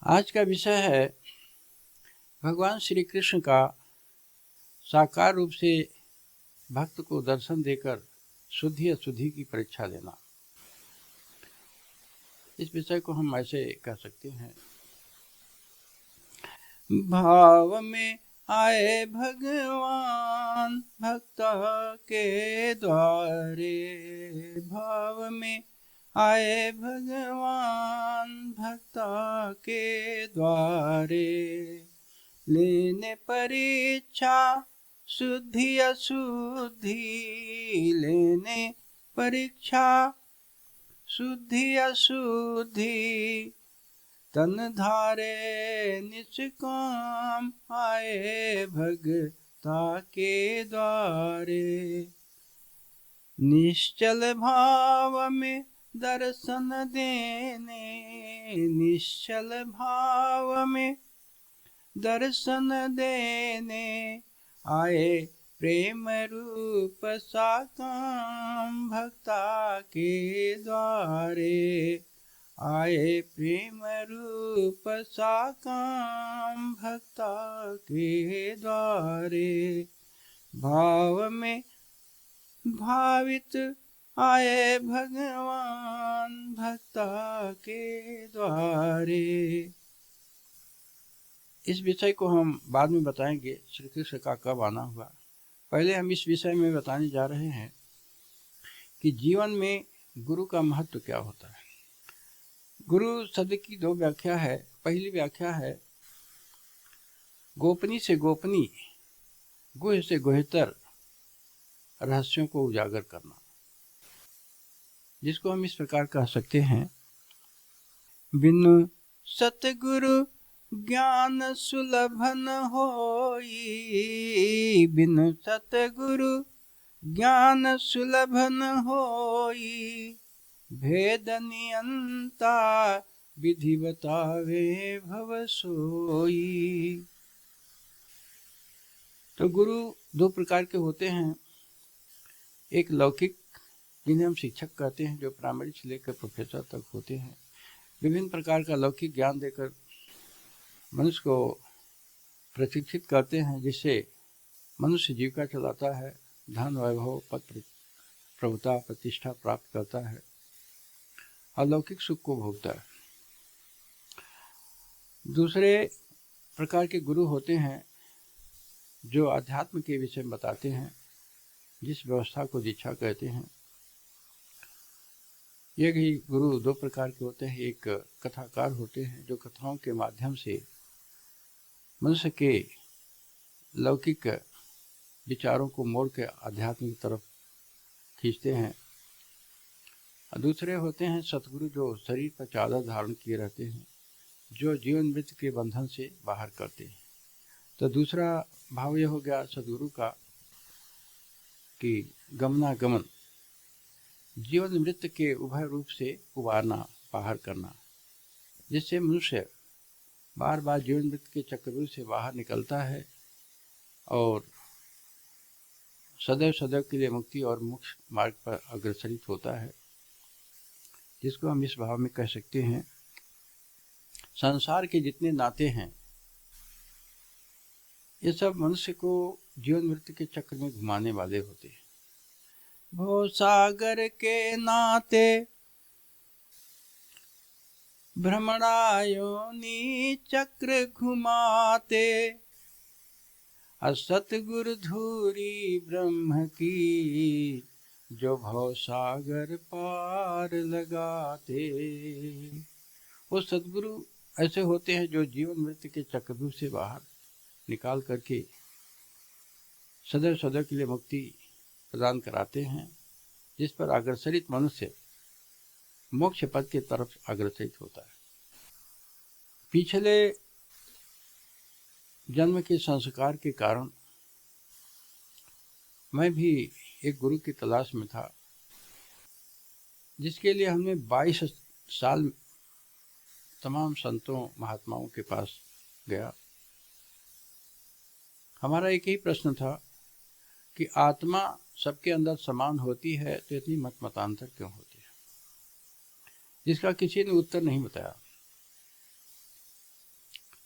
आज का विषय है भगवान श्री कृष्ण का साकार रूप से भक्त को दर्शन देकर शुद्धि अशुद्धि की परीक्षा लेना। इस विषय को हम ऐसे कह सकते हैं, भाव में आए भगवान भक्त के द्वारे, भाव में आए भगवान भक्त के द्वारे, लेने परीक्षा शुद्धि अशुद्धि, लेने परीक्षा शुद्धि अशुद्धि, तन धारे निष्काम आए भगता के द्वारे, निश्चल भाव में दर्शन देने, निश्चल भाव में दर्शन देने, आए प्रेम रूप साकाम भक्ता के द्वारे, आए प्रेम रूप साकाम भक्ता के द्वारे, भाव में भावित आए भगवान भक्ता के द्वारे। इस विषय को हम बाद में बताएंगे, श्री कृष्ण का कब आना हुआ। पहले हम इस विषय में बताने जा रहे हैं कि जीवन में गुरु का महत्व क्या होता है। गुरु शब्द की दो व्याख्या है। पहली व्याख्या है गोपनीय से गोपनीय, गुह्य से गुह्यतर रहस्यों को उजागर करना, जिसको हम इस प्रकार कह सकते हैं, बिनु सतगुरु ज्ञान सुलभ न होई, बिनु सतगुरु ज्ञान सुलभ न होई, भेद नियंता विधि बतावे भव सोई। तो गुरु दो प्रकार के होते हैं। एक लौकिक, जिन्हें हम शिक्षक कहते हैं, जो प्राइमरी से लेकर प्रोफेसर तक होते हैं, विभिन्न प्रकार का लौकिक ज्ञान देकर मनुष्य को प्रशिक्षित करते हैं, जिससे मनुष्य जीविका चलाता है, धन वैभव पद प्रभुता प्रतिष्ठा प्राप्त करता है, अलौकिक सुख को भोगता है। दूसरे प्रकार के गुरु होते हैं जो अध्यात्म के विषय में बताते हैं, जिस व्यवस्था को दीक्षा कहते हैं। ये भी गुरु दो प्रकार के होते हैं। एक कथाकार होते हैं जो कथाओं के माध्यम से मनुष्य के लौकिक विचारों को मोड़ के आध्यात्म की तरफ खींचते हैं। दूसरे होते हैं सतगुरु, जो शरीर पर चादर धारण किए रहते हैं, जो जीवन मृत्यु के बंधन से बाहर करते हैं। तो दूसरा भाव यह हो गया सतगुरु का कि गमनागमन, जीवन मृत्यु के उभय रूप से उबारना, बाहर करना, जिससे मनुष्य बार बार जीवन मृत्यु के चक्रव्यूह से बाहर निकलता है और सदैव सदैव के लिए मुक्ति और मोक्ष मार्ग पर अग्रसरित होता है, जिसको हम इस भाव में कह सकते हैं, संसार के जितने नाते हैं ये सब मनुष्य को जीवन मृत्यु के चक्र में घुमाने वाले होते हैं। भव सागर के नाते भ्रमणायोनि चक्र घुमाते, असतगुरु धूरी ब्रह्म की, जो भव सागर पार लगाते। वो सतगुरु ऐसे होते हैं जो जीवन मृत्यु के चक्रव्यूह से बाहर निकाल करके सदैव सदैव के लिए मुक्ति प्रदान कराते हैं, जिस पर अग्रसरित मनुष्य मोक्ष पद की तरफ अग्रसरित होता है। पिछले जन्म के संस्कार के कारण मैं भी एक गुरु की तलाश में था, जिसके लिए हमने 22 साल तमाम संतों महात्माओं के पास गया। हमारा एक ही प्रश्न था कि आत्मा सबके अंदर समान होती है तो इतनी मतांतर क्यों होती है, जिसका किसी ने उत्तर नहीं बताया।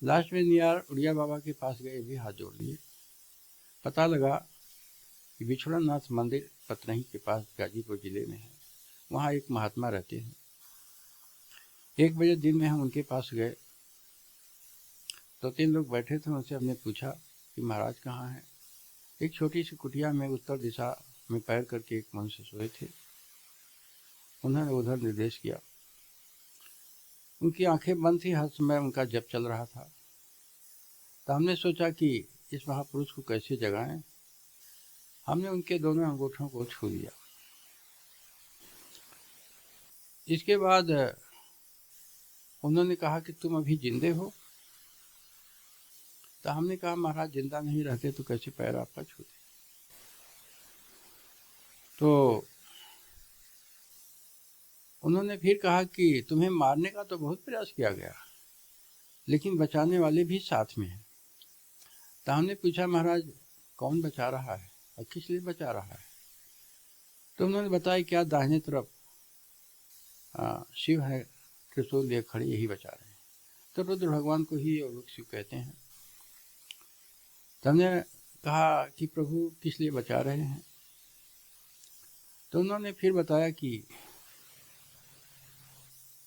लास्ट में नियार उड़िया बाबा के पास गए, भी हाथ जोड़ लिए। पता लगा कि विछुड़ननाथ मंदिर पतरही के पास गाजीपुर जिले में है, वहाँ एक महात्मा रहते हैं। 1 बजे दिन में हम उनके पास गए, 2-3 लोग बैठे थे। उनसे हमने पूछा कि महाराज कहाँ हैं। एक छोटी सी कुटिया में उत्तर दिशा में पैर करके एक मनुष्य सोए थे। उन्होंने उधर निर्देश किया। उनकी आंखें बंद थी, हर समय उनका जप चल रहा था। तो हमने सोचा कि इस महापुरुष को कैसे जगाएं। हमने उनके दोनों अंगूठों को छू लिया। इसके बाद उन्होंने कहा कि तुम अभी जिंदे हो। तो हमने कहा महाराज जिंदा नहीं रहते तो कैसे पैर आपका छूते। तो उन्होंने फिर कहा कि तुम्हें मारने का तो बहुत प्रयास किया गया, लेकिन बचाने वाले भी साथ में हैं। तो हमने पूछा महाराज कौन बचा रहा है और किस लिए बचा रहा है। तो उन्होंने बताया क्या दाहिने तरफ शिव है, त्रिशूल लिए खड़े, यही बचा रहे हैं। तो रुद्र भगवान को ही और लोग शिव कहते हैं। तो हमने कहा कि प्रभु किस लिए बचा रहे हैं। तो उन्होंने फिर बताया कि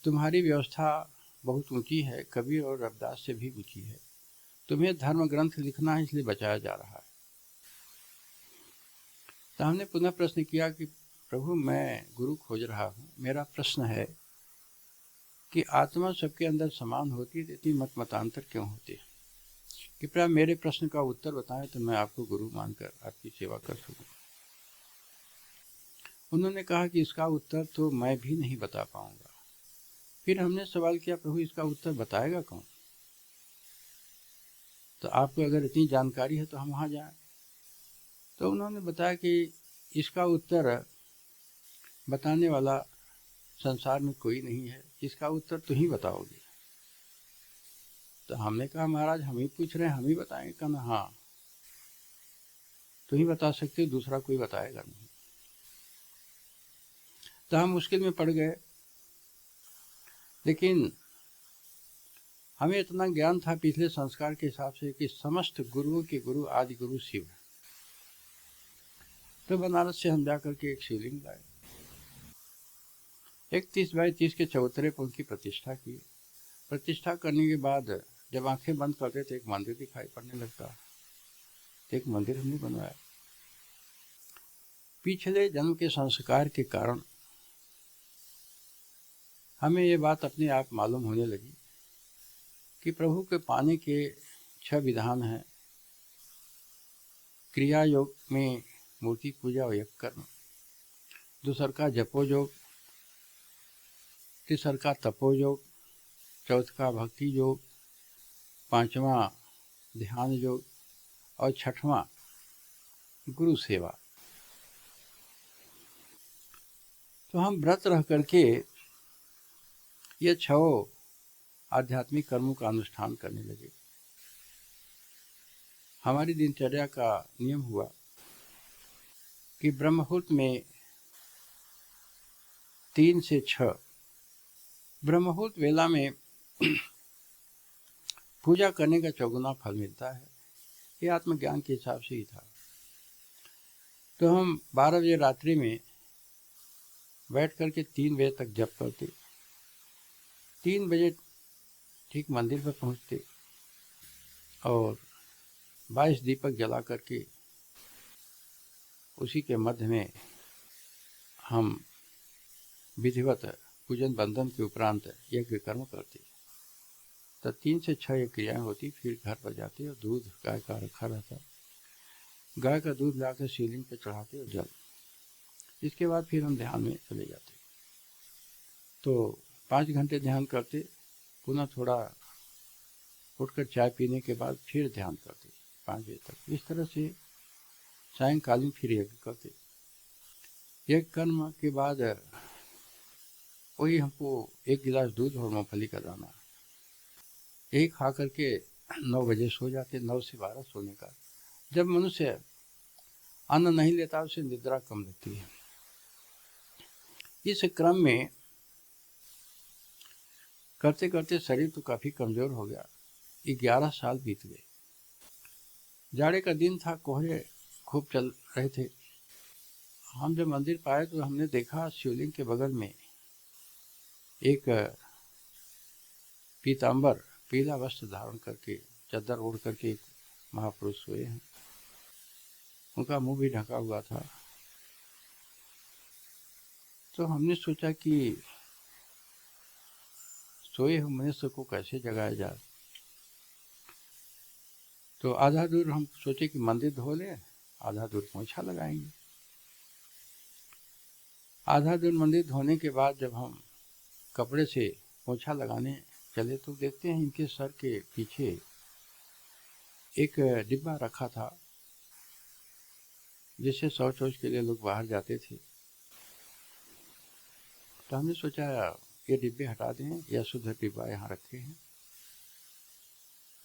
तुम्हारी व्यवस्था बहुत ऊंची है, कबीर और रविदास से भी ऊंची है। तुम्हें धर्म ग्रंथ लिखना है, इसलिए बचाया जा रहा है। तो हमने पुनः प्रश्न किया कि प्रभु मैं गुरु खोज रहा हूँ, मेरा प्रश्न है कि आत्मा सबके अंदर समान होती है, इतनी मतांतर क्यों होती है। कृपया मेरे प्रश्न का उत्तर बताएं तो मैं आपको गुरु मानकर आपकी सेवा कर सकूं। उन्होंने कहा कि इसका उत्तर तो मैं भी नहीं बता पाऊंगा। फिर हमने सवाल किया प्रभु इसका उत्तर बताएगा कौन। तो आपको अगर इतनी जानकारी है तो हम वहाँ जाएं। तो उन्होंने बताया कि इसका उत्तर बताने वाला संसार में कोई नहीं है, इसका उत्तर तुम ही बताओगे। तो हमने कहा महाराज हम ही पूछ रहे हैं, हम ही बताएंगे। कहना हाँ तुम ही बता सकते, दूसरा कोई बताएगा नहीं। तो हम मुश्किल में पड़ गए, लेकिन हमें इतना ज्ञान था पिछले संस्कार के हिसाब से कि समस्त गुरुओं के गुरु आदि गुरु शिव है। तो बनारस से हम जाकर के एक शिवलिंग लाए, एक 30 बाई 30 के चबूतरे पर उनकी प्रतिष्ठा की। प्रतिष्ठा करने के बाद जब आंखें बंद करते तो एक मंदिर दिखाई पड़ने लगता। एक मंदिर हमने बनवाया। पिछले जन्म के संस्कार के कारण हमें ये बात अपने आप मालूम होने लगी कि प्रभु के पाने के 6 विधान हैं। क्रिया योग में मूर्ति पूजा और यज्ञ कर्म, दूसर का जपो योग, तीसर का तपो योग, चौथ का भक्ति योग, 5वां ध्यान योग और 6वां गुरु सेवा। तो हम व्रत रह करके ये 6 आध्यात्मिक कर्मों का अनुष्ठान करने लगे। हमारी दिनचर्या का नियम हुआ कि ब्रह्म मुहूर्त में 3 से 6 ब्रह्म मुहूर्त वेला में पूजा करने का 4 फल मिलता है। ये आत्मज्ञान के हिसाब से ही था। तो हम 12 बजे रात्रि में बैठ करके 3 बजे तक जप करते। 3 बजे ठीक मंदिर पर पहुंचते और 22 दीपक जला करके उसी के मध्य में हम विधिवत पूजन बंधन के उपरांत यज्ञ कर्म करते। तो 3 से 6 ये क्रियाएं होती। फिर घर पर जाते और दूध गाय का रखा रहता, गाय का दूध लाकर शिवलिंग पर चढ़ाते और जल। इसके बाद फिर हम ध्यान में चले जाते। तो 5 घंटे ध्यान करते, पुनः थोड़ा उठकर चाय पीने के बाद फिर ध्यान करते 5 बजे तक। इस तरह से सायंकालीन फिर यज्ञ करते। यज्ञ कर्म के बाद वही हमको 1 गिलास दूध और मूंगफली का दाना, यही खा करके 9 बजे सो जाते। 9 से 12 सोने का। जब मनुष्य अन्न नहीं लेता उसे निद्रा कम लगती है। इस क्रम में करते करते शरीर तो काफ़ी कमज़ोर हो गया। 11 साल बीत गए। जाड़े का दिन था, कोहरे खूब चल रहे थे। हम जब मंदिर पाए तो हमने देखा शिवलिंग के बगल में एक पीताम्बर पीला वस्त्र धारण करके, चादर ओढ़ करके एक महापुरुष सोए हैं। उनका मुंह भी ढका हुआ था। तो हमने सोचा कि सोए हुए मनुष्य को कैसे जगाया जाए। तो आधा दूर हम सोचे कि मंदिर धो लें, आधा दूर पोंछा लगाएंगे। आधा दूर मंदिर धोने के बाद जब हम कपड़े से पोंछा लगाने चले तो देखते हैं इनके सर के पीछे एक डिब्बा रखा था, जिससे शौच वौच के लिए लोग बाहर जाते थे। तो हमने सोचा ये डिब्बे हटा दें, या शुद्ध डिब्बा यहाँ रखे हैं।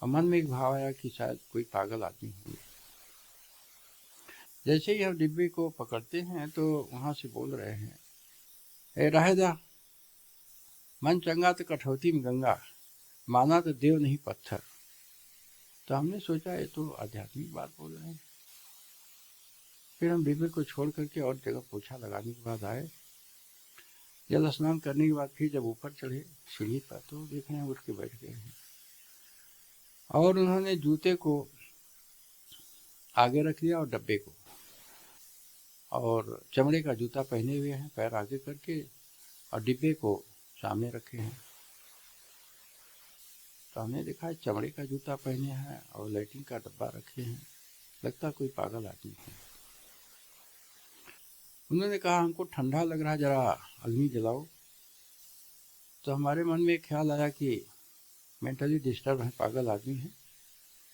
और मन में एक भाव आया कि शायद कोई पागल आदमी होंगे। जैसे ही हम डिब्बे को पकड़ते हैं तो वहाँ से बोल रहे हैं, ए रहेदा, मन चंगा तो कठौती में गंगा, माना तो देव नहीं पत्थर। तो हमने सोचा ये तो आध्यात्मिक बात बोल रहे हैं। फिर हम डिब्बे को छोड़ करके और जगह पोछा लगाने के बाद आए। जल स्नान करने के बाद फिर जब ऊपर चढ़े सीढ़ी पर तो देख रहे हैं उठ के बैठ गए हैं। और उन्होंने जूते को आगे रख लिया और डब्बे को, और चमड़े का जूता पहने हुए हैं पैर आगे करके, और डिब्बे को सामने रखे हैं। तो हमने देखा चमड़े का जूता पहने हैं और लैट्रिन का डब्बा रखे हैं। लगता कोई पागल आदमी है। उन्होंने कहा हमको ठंडा लग रहा है, जरा अग्नि जलाओ। तो हमारे मन में एक ख्याल आया कि मेंटली डिस्टर्ब है, पागल आदमी है,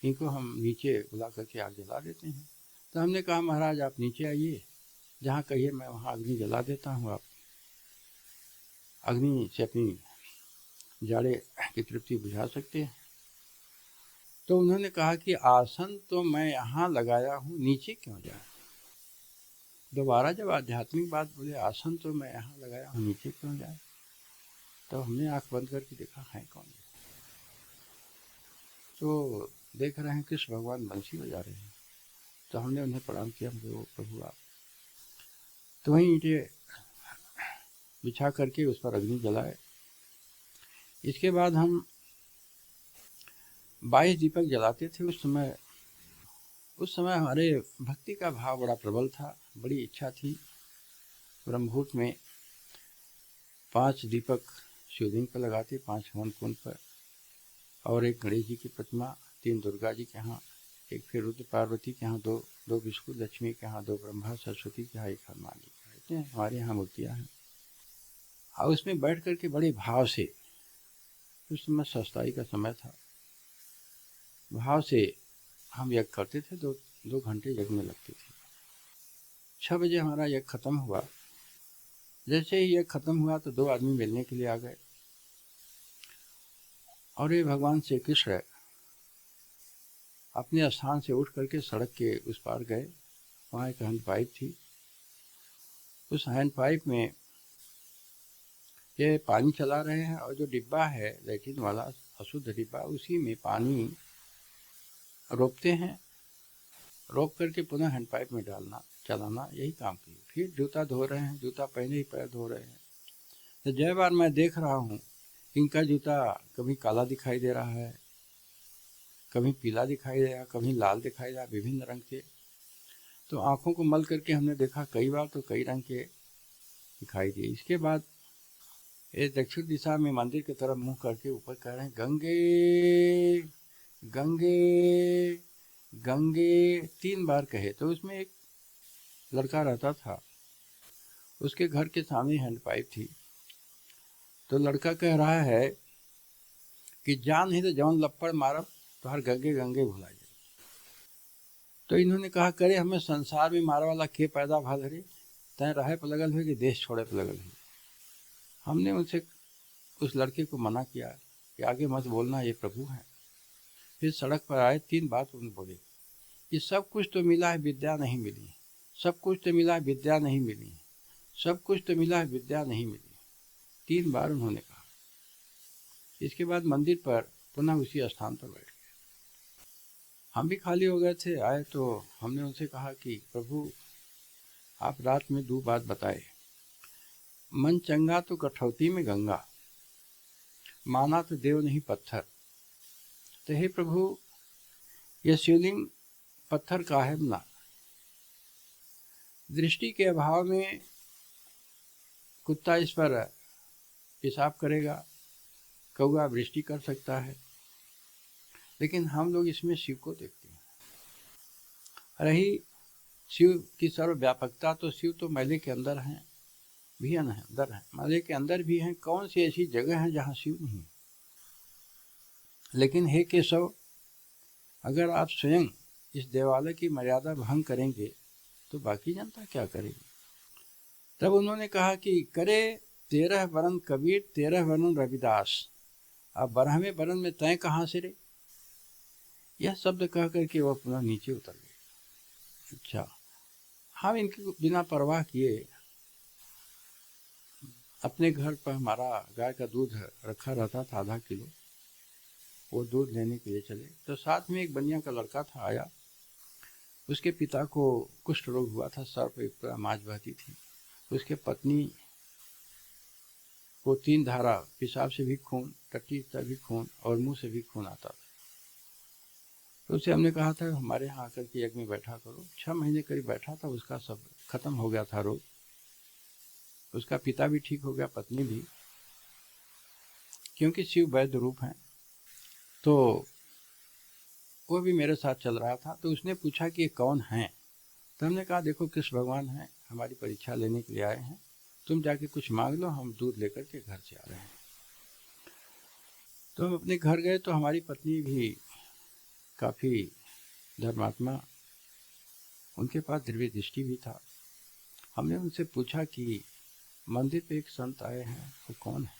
इनको हम नीचे बुला करके आग जला देते हैं। तो हमने कहा महाराज आप नीचे आइए, जहाँ कहिए मैं वहाँ अग्नि जला देता हूँ, आप अग्नि से अपनी जाड़े की तृप्ति बुझा सकते हैं। तो उन्होंने कहा कि आसन तो मैं यहाँ लगाया हूँ, नीचे क्यों जाए। दोबारा जब आध्यात्मिक बात बोले, आसन तो मैं यहाँ लगाया हूँ, नीचे क्यों जाए। तो हमने आंख बंद करके देखा है कौन है। तो देख रहे हैं कृष्ण भगवान बंसी बजा रहे हैं। तो हमने उन्हें प्रणाम किया, हमको प्रभु आप। तो वहीं ईंटें बिछा करके उस पर अग्नि जलाए। इसके बाद हम 22 दीपक जलाते थे। उस समय हमारे भक्ति का भाव बड़ा प्रबल था, बड़ी इच्छा थी। ब्रह्ममुहूर्त में 5 दीपक शिवलिंग पर लगाते, 5 हवन कुंड पर, और एक गणेश जी की प्रतिमा, 3 दुर्गा जी के यहाँ, एक फिर रुद्र पार्वती के यहाँ, 2 विष्णु लक्ष्मी के यहाँ, 2 ब्रह्मा सरस्वती के यहाँ, एक हनुमान जी के यहाँ। हमारे यहाँ मूर्तियाँ हैं। और उसमें बैठ करके बड़े भाव से, उस समय सस्ताई का समय था, भाव से हम यज्ञ करते थे। 2 घंटे यज्ञ में लगते थे। 6 बजे हमारा यज्ञ खत्म हुआ। जैसे ही यज्ञ खत्म हुआ तो 2 आदमी मिलने के लिए आ गए, और ये भगवान श्री कृष्ण अपने स्थान से उठ करके सड़क के उस पार गए। वहाँ एक हैंड पाइप थी। उस हैंड पाइप में ये पानी चला रहे हैं, और जो डिब्बा है लैट्रिन वाला अशुद्ध डिब्बा, उसी में पानी रोकते हैं, रोक करके पुनः हैंड पाइप में डालना, चलाना, यही काम किए। फिर जूता धो रहे हैं, जूता पहने ही पैर धो रहे हैं। तो जय बार मैं देख रहा हूँ इनका जूता कभी काला दिखाई दे रहा है, कभी पीला दिखाई दे रहा, कभी लाल दिखाई दे रहा, विभिन्न रंग के। तो आँखों को मल करके हमने देखा कई बार, तो कई रंग के दिखाई दिए। इसके बाद ये दक्षिण दिशा में मंदिर की तरफ मुंह करके ऊपर कह रहे हैं, गंगे गंगे गंगे 3 बार कहे। तो उसमें एक लड़का रहता था, उसके घर के सामने हैंड पाइप थी। तो लड़का कह रहा है कि जान ही तो जवन लप्पड़ मारब तो हर गंगे गंगे भुला जाए। तो इन्होंने कहा, करे हमें संसार में मारे वाला के पैदा भा धरे, तय रहे पर लगल हुए कि देश छोड़े पर लगल हुए। हमने उनसे, उस लड़के को मना किया कि आगे मत बोलना, ये प्रभु हैं। फिर सड़क पर आए, 3 बात उन्होंने बोले कि सब कुछ तो मिला है, विद्या नहीं मिली। सब कुछ तो मिला है, विद्या नहीं मिली। सब कुछ तो मिला है, विद्या नहीं मिली। 3 बार उन्होंने कहा। इसके बाद मंदिर पर पुनः उसी स्थान पर बैठ गए। हम भी खाली हो गए थे, आए तो हमने उनसे कहा कि प्रभु आप रात में 2 बात बताए, मन चंगा तो कठौती में गंगा, माना तो देव नहीं पत्थर। तो हे प्रभु, यह शिवलिंग पत्थर का है ना, दृष्टि के अभाव में कुत्ता इस पर पेशाब करेगा, कौआ वृष्टि कर सकता है, लेकिन हम लोग इसमें शिव को देखते हैं। रही शिव की सर्वव्यापकता, तो शिव तो मैले के अंदर हैं, भी अंदर हैं, मैले के अंदर भी हैं। कौन सी ऐसी जगह है जहाँ शिव नहीं? लेकिन हे केशव, अगर आप स्वयं इस देवालय की मर्यादा भंग करेंगे तो बाकी जनता क्या करेगी? तब उन्होंने कहा कि करे 13 वरन कबीर, 13 वरन रविदास, अब 12वें वरन में तय कहाँ से रे? यह शब्द कह करके वह पुनः नीचे उतर गए। अच्छा, हम इनके बिना परवाह किए अपने घर पर हमारा गाय का दूध रखा रहता था, आधा किलो, वो दूध लेने के लिए चले। तो साथ में एक बनिया का लड़का था, आया। उसके पिता को कुष्ठ रोग हुआ था, सर पर मांझ बहती थी। उसके पत्नी को 3 धारा, पेशाब से भी खून, टट्टी से भी खून और मुंह से भी खून आता था। तो उसे हमने कहा था हमारे यहाँ आकर के यज्ञ में बैठा करो। 6 महीने करीब बैठा था, उसका सब खत्म हो गया था रोग। उसका पिता भी ठीक हो गया, पत्नी भी, क्योंकि शिव वैद्य रूप हैं। तो वो भी मेरे साथ चल रहा था। तो उसने पूछा कि ये कौन हैं? तो हमने कहा देखो कृष्ण भगवान हैं, हमारी परीक्षा लेने के लिए आए हैं, तुम जाके कुछ मांग लो, हम दूध लेकर के घर से आ रहे हैं। तो हम अपने घर गए तो हमारी पत्नी भी काफ़ी धर्मात्मा, उनके पास दिव्य दृष्टि भी था। हमने उनसे पूछा कि मंदिर पे एक संत आए हैं, वो कौन है?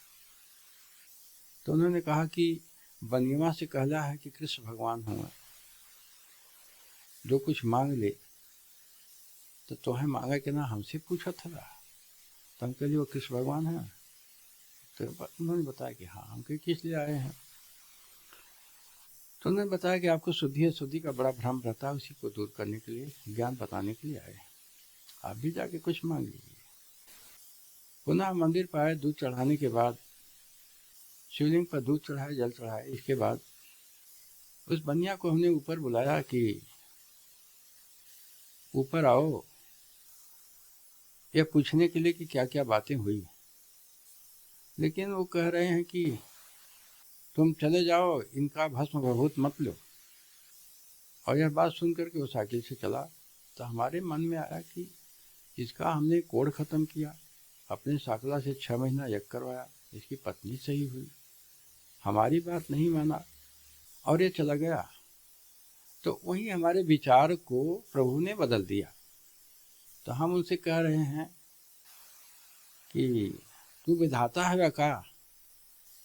तो उन्होंने कहा कि बनिया से कहला है कि कृष्ण भगवान हुआ, जो कुछ मांग ले। तो तुम्हें मांगा कि ना, हमसे पूछा था। तो हम कह लिए वो कृष्ण भगवान है। तो उन्होंने बताया कि हाँ, हम किस लिए आए हैं। तो उन्होंने बताया कि आपको शुद्धि का बड़ा भ्रम रहता है, उसी को दूर करने के लिए, ज्ञान बताने के लिए आए हैं, आप भी जाके कुछ मांग लीजिए। पुनः मंदिर पर आए, दूध चढ़ाने के बाद, शिवलिंग पर दूध चढ़ाए, जल चढ़ाए। इसके बाद उस बनिया को हमने ऊपर बुलाया कि ऊपर आओ, यह पूछने के लिए कि क्या क्या बातें हुई। लेकिन वो कह रहे हैं कि तुम चले जाओ, इनका भस्म भभूत मत लो। और यह बात सुन करके वो साइकिल से चला। तो हमारे मन में आया कि इसका हमने कोड ख़त्म किया, अपने साकला से 6 महीना यज्ञ करवाया, इसकी पत्नी सही हुई, हमारी बात नहीं माना और ये चला गया। तो वही हमारे विचार को प्रभु ने बदल दिया। तो हम उनसे कह रहे हैं कि तू विधाता है का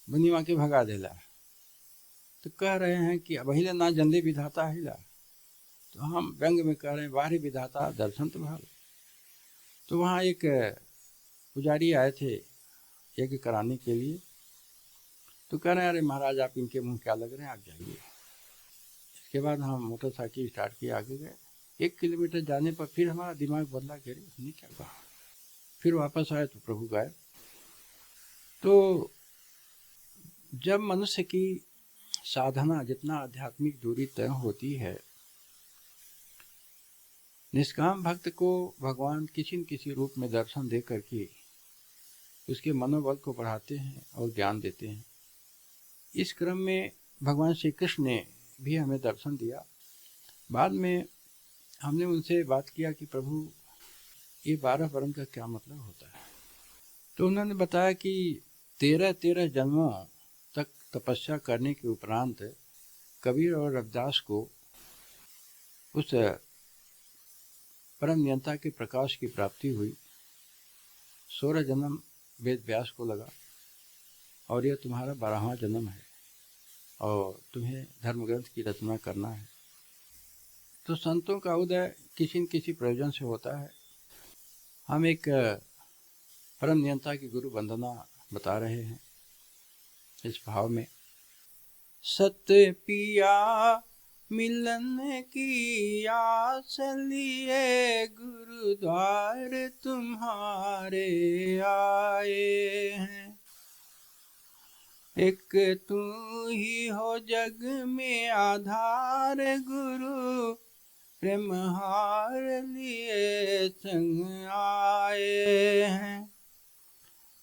बनिवा के भगा देला। तो कह रहे हैं कि अब हिले ना जंदे विधाता हिला। तो हम व्यंग में कह रहे हैं बाहरी विधाता दर्शन तो भाव। तो वहाँ एक पुजारी आए थे यज्ञ कराने के लिए। तो कह रहे हैं अरे महाराज, आप इनके मुंह क्या लग रहे हैं, आप जाइए। इसके बाद हम मोटरसाइकिल स्टार्ट किए, आगे गए। 1 किलोमीटर जाने पर फिर हमारा दिमाग बदला, कह रहे हमने क्या कहा। फिर वापस आए तो प्रभु गायब। तो जब मनुष्य की साधना, जितना आध्यात्मिक दूरी तय होती है, निष्काम भक्त को भगवान किसी न किसी रूप में दर्शन दे करके उसके मनोबल को बढ़ाते हैं और ज्ञान देते हैं। इस क्रम में भगवान श्री कृष्ण ने भी हमें दर्शन दिया। बाद में हमने उनसे बात किया कि प्रभु, ये 12 वर्ण का क्या मतलब होता है? तो उन्होंने बताया कि 13 जन्मों तक तपस्या करने के उपरांत कबीर और रविदास को उस परम नियंता के प्रकाश की प्राप्ति हुई। 16 जन्म वेद व्यास को लगा और यह तुम्हारा 12वां जन्म है और तुम्हें धर्म ग्रंथ की रचना करना है। तो संतों का उदय किसी न किसी प्रयोजन से होता है। हम एक परम नियंता की गुरु वंदना बता रहे हैं इस भाव में। सत्य पिया मिलन की आस लिए गुरुद्वार तुम्हारे आए हैं। एक तू ही हो जग में आधार गुरु, प्रेम हार लिए संग आए हैं।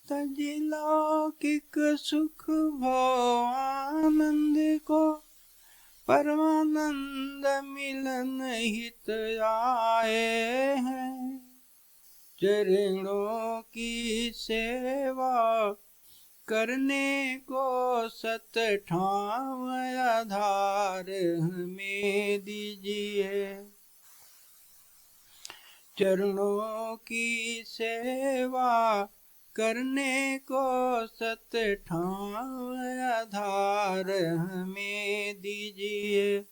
तजी लौकिक सुख भो आनंद को, परमानंद मिलन हित आए हैं। चरणों की सेवा करने को सत ठाव आधार हमें दीजिए। चरणों की सेवा करने को सत ठाव आधार हमें दीजिए।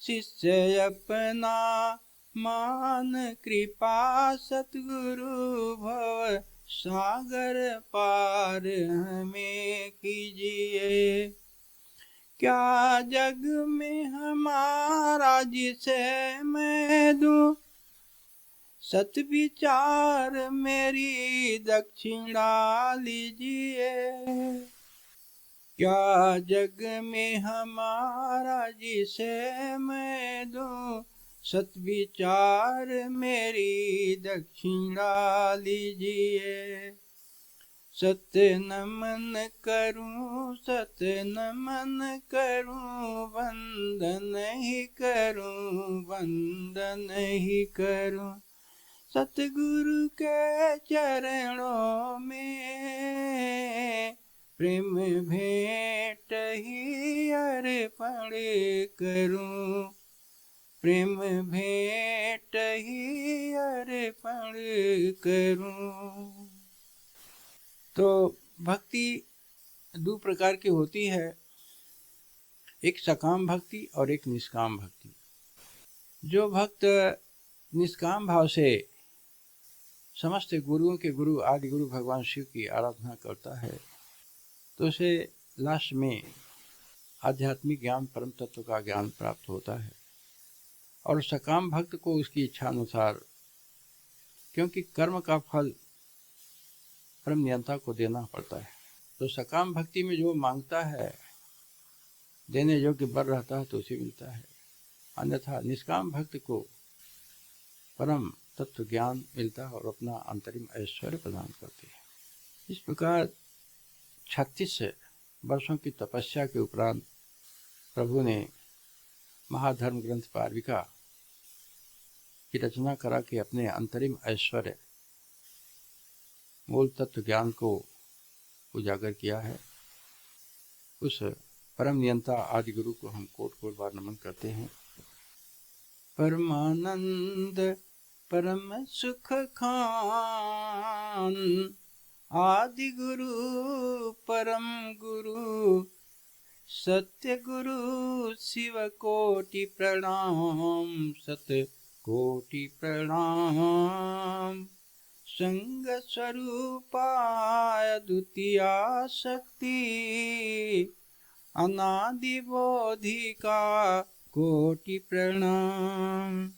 शिष्य अपना मान कृपा सतगुरु भव सागर पार हमें कीजिए। क्या जग में हमारा जिसे मैं दूं, सत विचार मेरी दक्षिणा लीजिए। क्या जग में हमारा जिसे मैं दूं, सत विचार मेरी दक्षिणा लीजिए। सत नमन करूं, सत नमन करूं, वंदन ही करूं, वंदन ही करूं। सतगुरु के चरणों में प्रेम भेंट ही अर्पण करूं, प्रेम भेंट ही अर्पण करूं। तो भक्ति दो प्रकार की होती है, एक सकाम भक्ति और एक निष्काम भक्ति। जो भक्त निष्काम भाव से समस्त गुरुओं के गुरु आदि गुरु भगवान शिव की आराधना करता है, तो उसे लास्ट में आध्यात्मिक ज्ञान परम तत्व का ज्ञान प्राप्त होता है। और सकाम भक्त को उसकी इच्छा अनुसार, क्योंकि कर्म का फल परम नियंता को देना पड़ता है, तो सकाम भक्ति में जो मांगता है देने योग्य बर रहता है तो उसे मिलता है। अन्यथा निष्काम भक्त को परम तत्व ज्ञान मिलता है और अपना अंतरिम ऐश्वर्य प्रदान करते हैं। इस प्रकार 36 वर्षों की तपस्या के उपरांत प्रभु ने महाधर्म ग्रंथ पार्विका की रचना करा के अपने अंतरिम ऐश्वर्य मूल तत्व ज्ञान को उजागर किया है। उस परम नियंता आदि गुरु को हम कोट कोट बार नमन करते हैं। परमानंद परम सुख खान, आदि गुरु परम गुरु, सत्य गुरु शिव कोटि प्रणाम, सत कोटि प्रणाम। संग स्वरूपाय द्वितीया शक्ति, अनादि बोधिका कोटि प्रणाम।